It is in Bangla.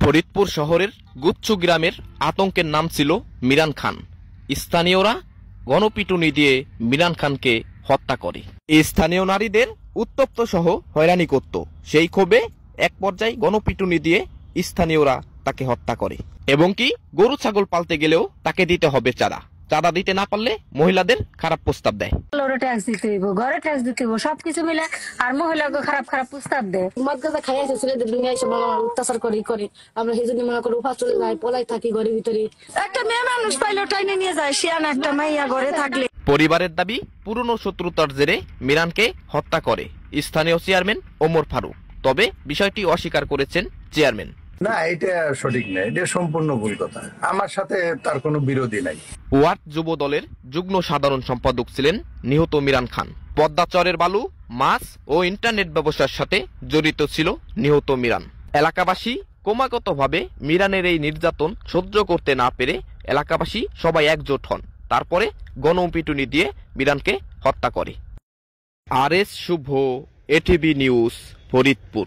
ফরিদপুর শহরের গুচ্ছু গ্রামের আতঙ্কের নাম ছিল মিরান খান। স্থানীয়রা গণপিটুনি দিয়ে মিরান খানকে হত্যা করে। এই স্থানীয় নারীদের উত্তপ্ত সহ হয়রানি করত। সেই ক্ষোভে এক পর্যায়ে গণপিটুনি দিয়ে স্থানীয়রা তাকে হত্যা করে এবং কি গরু ছাগল পালতে গেলেও তাকে দিতে হবে চাঁদা। চাঁদা দিতে না পারলে মহিলাদের খারাপ প্রস্তাব দেয়। ট্যাক্স দিতে হইব, ঘরে ট্যাক্স দিতে হইব, সবকিছু মিলে আর মহিলাকে খারাপ খারাপ প্রস্তাব দেয়। মদ গাঁজা খাই আছে ছেলেদের দুনিয়া এসে অত্যাচার করি আমরা সেজন্য মনে করি উপাস চলে যাই, পলাই থাকি ঘরের ভিতরে। একটা মেয়ে মানুষ পাইলে টাইনে নিয়ে যায়, শিয়ান একটা মাইয়া ঘরে থাকলে। পরিবারের দাবি পুরনো শত্রুতার জেরে মিরানকে হত্যা করে স্থানীয় চেয়ারম্যান ওমর ফারুক। তবে বিষয়টি অস্বীকার করেছেন চেয়ারম্যান। না, এটা সঠিক না, এটা সম্পূর্ণ ভুল কথা। আমার সাথে তার কোনো বিরোধী নাই। ওয়ার্ড যুব দলের যুগ্ম সাধারণ সম্পাদক ছিলেন নিহত মিরান খান। পদ্মাচরের বালু, মাছ ও ইন্টারনেট ব্যবসার সাথে জড়িত ছিল নিহত মিরান। এলাকাবাসী ক্রমাগতভাবে মিরানের এই নির্যাতন সহ্য করতে না পেরে এলাকাবাসী সবাই একজোট হন। তারপরে গণপিটুনি দিয়ে মিরানকে হত্যা করে। আর এস শুভ, এটিভি নিউজ, ফরিদপুর।